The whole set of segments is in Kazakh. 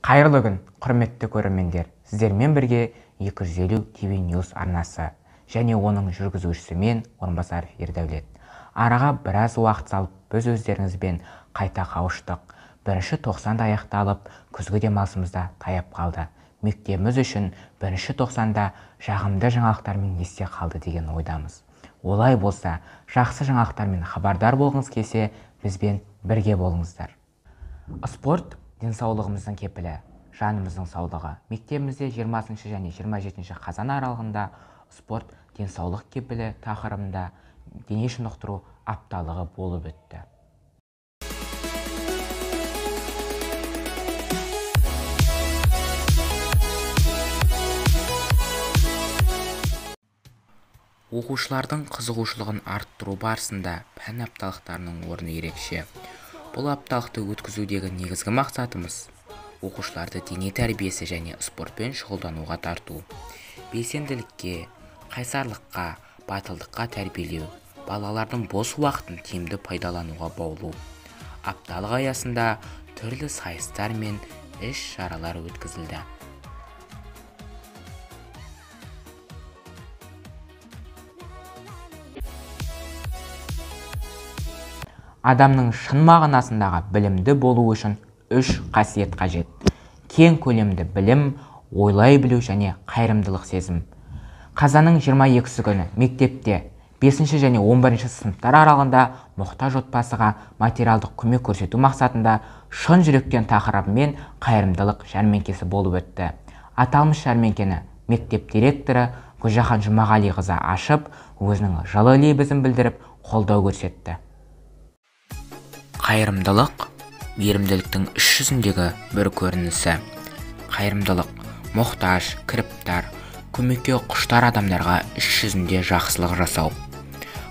Қайырлы күн, құрметті көрермендер. Сіздермен бірге 250 ТВ News арнасы және оның жүргізушісі мен орынбасаров Ердәулет. Араға біраз уақыт салып, біз өздеріңізбен қайта қауыштық. Бірінші 90-да аяқталып, күзгі демалысымызда таяп қалды. Мектебіміз үшін бірінші 90-да жағымды жаңалықтармен есте қалды деген ойдамыз. Олай болса, жақсы жаңалықтармен хабардар болғыңыз келсе, бізбен бірге болыңыздар. Спорт денсаулығымыздың кепілі, жанымыздың саулығы. Мектебімізде 20 және 27 қазан аралығында спорт денсаулық кепілі тақырыбында дене шынықтыру апталығы болып өтті. Оқушылардың қызығушылығын арттыру барысында пән апталықтарының орны ерекше. Бұл апталықты өткізудегі негізгі мақсатымыз оқушыларды дене тәрбиесі және спортпен шұғылдануға тарту, белсенділікке, қайсарлыққа, батылдыққа тәрбиелеу, балалардың бос уақытын тиімді пайдалануға баулу. Апталық аясында түрлі сайыстар мен іс-шаралар өткізілді. Адамның шын мағынасындағы білімді болу үшін 3 қасиет қажет. Кең көлемді білім, ойлай білу және қайырымдылық сезім. Қазанның 22-сі күні мектепте 5 және 11 сыныптар аралығында мұқтаж отбасыға материалдық көмек көрсету мақсатында шын жүректен тақырыбымен қайырымдылық жәрмеңкесі болып өтті. Аталмыш жәрмеңкені мектеп директоры Гүлжахан Жұмағалиқызы ашып, өзінің жылы лебізін білдіріп, қолдау көрсетті. Қайырымдылық мейірімділіктің іс жүзіндегі бір көрінісі. Қайырымдылық мұқтаж, кіріптар, көмекке құштар адамдарға іс жүзінде жақсылық жасау.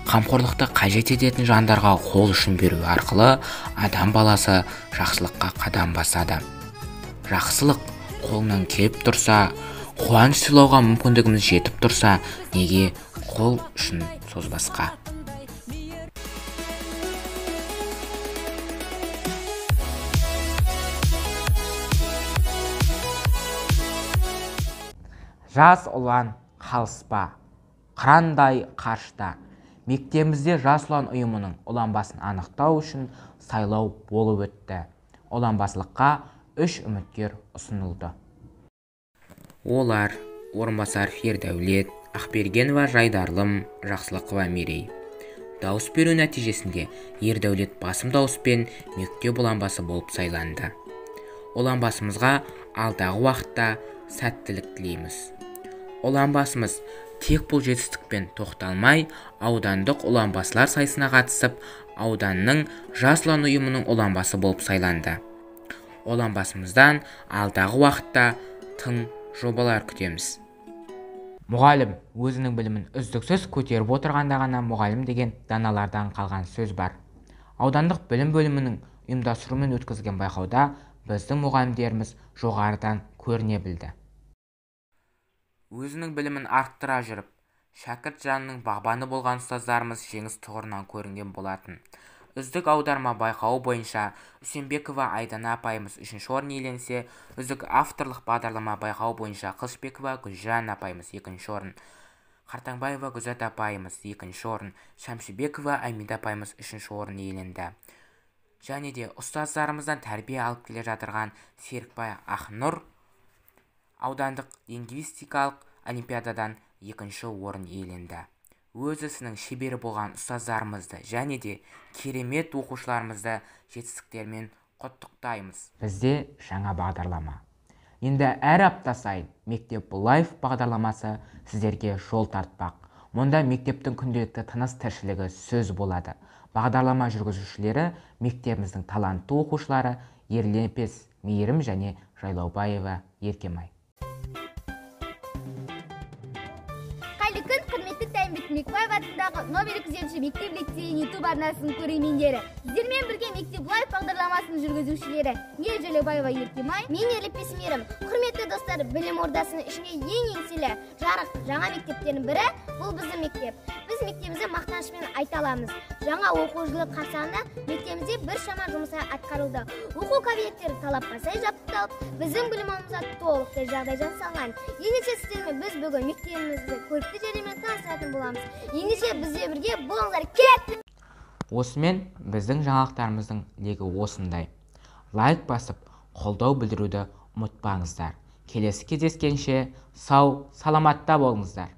Қамқорлықты қажет ететін жандарға қол ұшын беру арқылы адам баласы жақсылыққа қадам басады. Жақсылық қолынан келіп тұрса, қуаныш сыйлауға мүмкіндігіміз жетіп тұрса, неге қол ұшын созбасқа? Жас ұлан қалыспа, қырандай қаршыда. Мектебімізде жас ұлан ұйымының ұланбасын анықтау үшін сайлау болып өтті. Ұланбасылыққа 3 үміткер ұсынылды. Олар орынбасаров Ердәулет, Ақбергенова Жайдарлым, Жақсылықова Мерей. Дауыс беру нәтижесінде Ердәулет басым дауыспен мектеп ұланбасы болып сайланды. Ұланбасымызға алдағы уақытта сәттілік тілейміз. Ұланбасымыз тек бұл жетістікпен тоқталмай, аудандық ұланбасылар сайысына қатысып, ауданның жас ұлан ұйымының ұланбасы болып сайланды. Ұланбасымыздан алдағы уақытта тың жобалар күтеміз. Мұғалім өзінің білімін үздіксіз көтеріп отырғанда ғана мұғалім деген даналардан қалған сөз бар. Аудандық білім бөлімінің ұйымдастыруымен өткізген байқауда біздің мұғалімдеріміз жоғарыдан көріне білді. Өзінің білімін арттыра жүріп, шәкірт жанының бағбаны болған ұстаздарымыз жеңіс тұғырынан көрінген болатын. Үздік аударма байқауы бойынша Үсенбекова Айдана апайымыз 3-ші орын иеленсе, үздік авторлық бағдарлама байқауы бойынша Қылышбекова Гүлжан апайымыз 2-ші орын, Қартаңбаева Гүзат апайымыз 2-ші орын, Шәмшібекова Аймида апайымыз 3-ші орын иеленді. Және де ұстаздарымыздан тәрбие алып келе жатырған Серікбай Ақнұр аудандық лингвистикалық олимпиададан 2-ші орын иеленді. Өз ісінің шебері болған ұстаздарымызды және де керемет оқушыларымызды жетістіктермен құттықтаймыз. Бізде жаңа бағдарлама. Енді әр апта сайын мектеп лайф бағдарламасы сіздерге жол тартпақ. Мұнда мектептің күнделікті тыныс тіршілігі сөз болады. Бағдарлама жүргізушілері мектебіміздің талантты оқушылары Ерлепес Мейірім және Жайлаубаева Еркемай. Қайырлы күн, құрметті Таймбек Мекбаев атындағы номер 2-ші мектеп-лицейінің YouTube арнасының көрермендері. Сіздермен бірге мектеп лайф бағдарламасының жүргізушілері мен Жайлаубаева Еркемай, мен Ерлепес Мейірім. Құрметті достар, білім ордасының ішінде ең еңселі жарық жаңа мектептердің бірі бұл біздің мектеп. Біз мектебімізді мақтанышпен айта аламыз. жаңа оқу жылы қарсаңында мектебімізде біршама жұмыстар атқарылды. Оқу кабинеттері талапқа сай жабдықталып, біздің білім алуымызға толықтай жағдай жасалған. Ендеше сіздермен біз бүгін мектебімізді көрікті жерлермен таныстыратын боламыз. Ендеше бізде бірге болыңыздар, келеді. Осымен біздің жаңалықтарымыздың легі осындай. Лайк басып, қолдау білдіруді ұмытпаңыздар. Келесі кездескенше сау, саламатта болыңыздар.